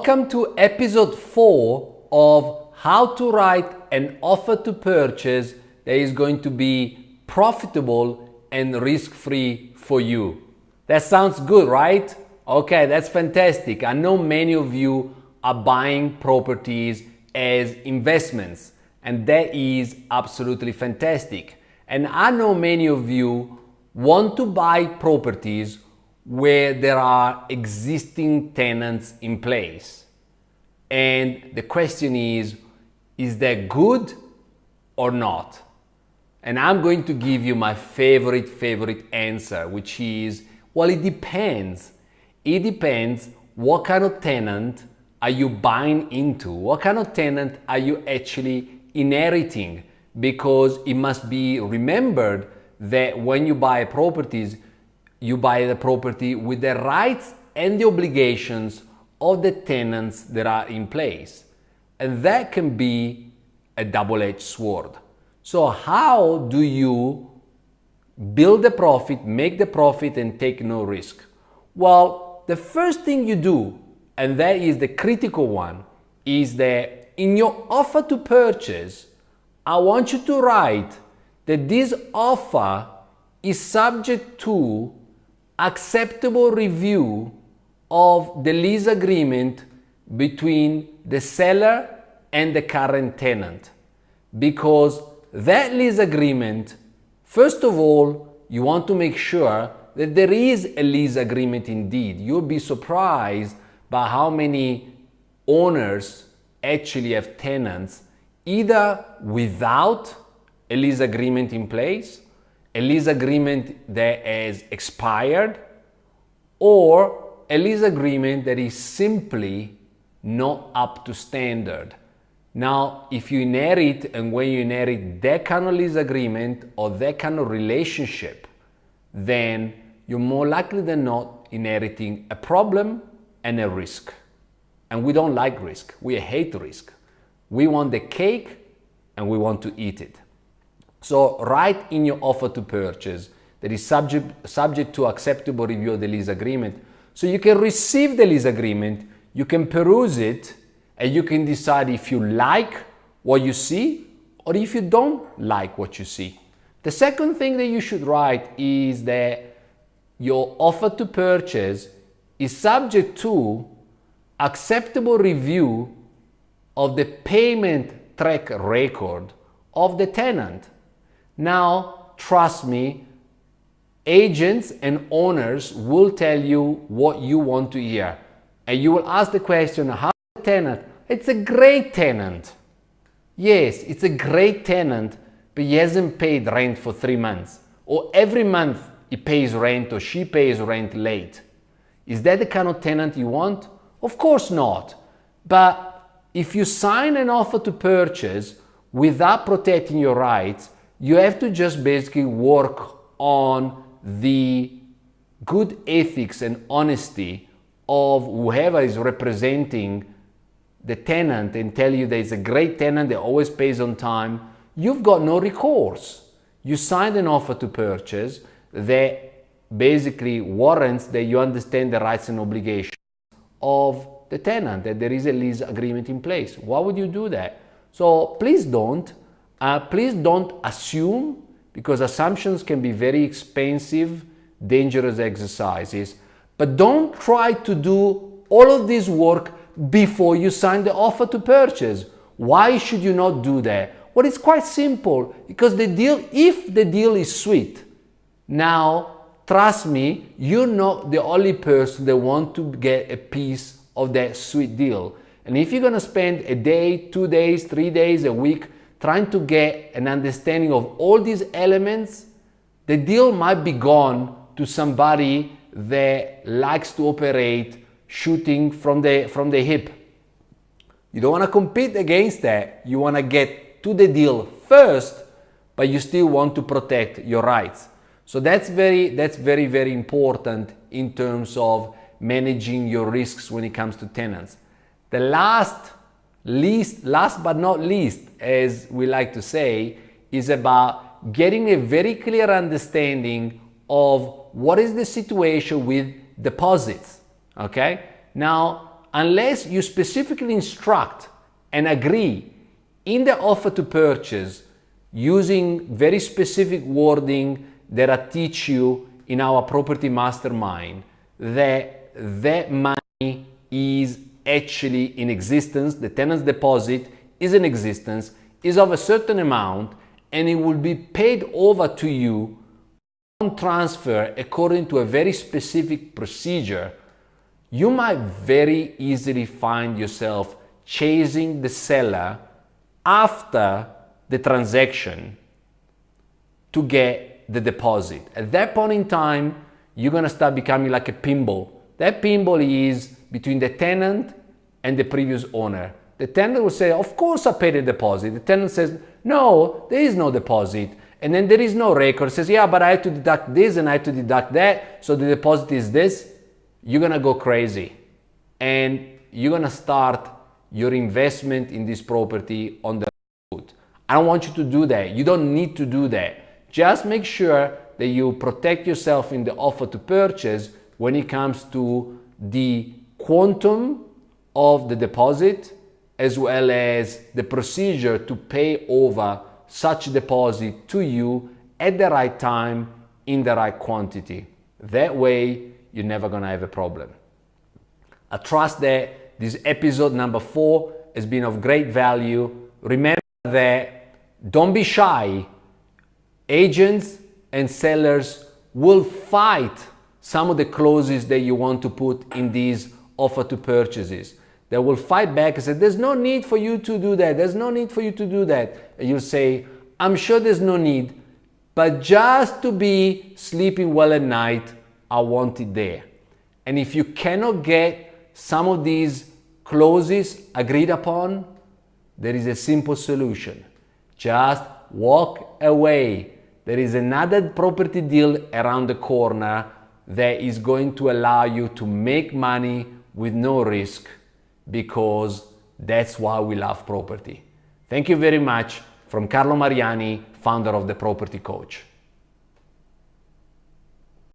Welcome to episode 4 of how to write an offer to purchase that is going to be profitable and risk-free for you. That sounds good, right? Okay, that's fantastic. I know many of you are buying properties as investments, and that is absolutely fantastic. And I know many of you want to buy properties where there are existing tenants in place. And the question is that good or not? And I'm going to give you my favorite answer, which is, well, it depends. It depends what kind of tenant are you buying into? What kind of tenant are you actually inheriting? Because it must be remembered that when you buy properties, you buy the property with the rights and the obligations of the tenants that are in place. And that can be a double-edged sword. So how do you build the profit, make the profit, and take no risk? Well, the first thing you do, and that is the critical one, is that in your offer to purchase, I want you to write that this offer is subject to acceptable review of the lease agreement between the seller and the current tenant. Because that lease agreement, first of all, you want to make sure that there is a lease agreement indeed. You'll be surprised by how many owners actually have tenants either without a lease agreement in place, a lease agreement that has expired, or a lease agreement that is simply not up to standard. Now, if you inherit, and when you inherit that kind of lease agreement or that kind of relationship, then you're more likely than not inheriting a problem and a risk. And we don't like risk. We hate risk. We want the cake and we want to eat it. So write in your offer to purchase that is subject to acceptable review of the lease agreement. So you can receive the lease agreement, you can peruse it, and you can decide if you like what you see or if you don't like what you see. The second thing that you should write is that your offer to purchase is subject to acceptable review of the payment track record of the tenant. Now, trust me, agents and owners will tell you what you want to hear. And you will ask the question, how is the tenant? It's a great tenant. Yes, it's a great tenant, but he hasn't paid rent for 3 months. Or every month he pays rent or she pays rent late. Is that the kind of tenant you want? Of course not. But if you sign an offer to purchase without protecting your rights, you have to just basically work on the good ethics and honesty of whoever is representing the tenant and tell you that it's a great tenant that always pays on time. You've got no recourse. You signed an offer to purchase that basically warrants that you understand the rights and obligations of the tenant, that there is a lease agreement in place. Why would you do that? So please don't assume, because assumptions can be very expensive, dangerous exercises. But don't try to do all of this work before you sign the offer to purchase. Why should you not do that? Well, it's quite simple, because if the deal is sweet, now trust me, you're not the only person that wants to get a piece of that sweet deal. And if you're going to spend a day, 2 days, 3 days, a week trying to get an understanding of all these elements, the deal might be gone to somebody that likes to operate shooting from the hip. You don't want to compete against that. You want to get to the deal first, but you still want to protect your rights. So that's very important in terms of managing your risks when it comes to tenants. The last but not least, as we like to say, is about getting a very clear understanding of what is the situation with deposits. Okay? Now, unless you specifically instruct and agree in the offer to purchase using very specific wording that I teach you in our property mastermind, that money is actually in existence, the tenant's deposit is in existence, is of a certain amount, and it will be paid over to you on transfer according to a very specific procedure, you might very easily find yourself chasing the seller after the transaction to get the deposit. At that point in time, you're gonna start becoming like a pinball. That pinball is between the tenant and the previous owner. The tenant will say, of course I paid the deposit. The tenant says, no, there is no deposit. And then there is no record. It says, yeah, but I had to deduct this and I had to deduct that, so the deposit is this. You're gonna go crazy. And you're gonna start your investment in this property on the foot. I don't want you to do that. You don't need to do that. Just make sure that you protect yourself in the offer to purchase when it comes to the quantum of the deposit, as well as the procedure to pay over such deposit to you at the right time in the right quantity. That way, you're never gonna have a problem. I trust that this episode number 4 has been of great value. Remember that don't be shy. Agents and sellers will fight some of the clauses that you want to put in these offer to purchases. They will fight back and say, there's no need for you to do that. There's no need for you to do that. And you'll say, I'm sure there's no need, but just to be sleeping well at night, I want it there. And if you cannot get some of these clauses agreed upon, there is a simple solution. Just walk away. There is another property deal around the corner that is going to allow you to make money with no risk, because that's why we love property. Thank you very much. From Carlo Mariani, founder of The Property Coach.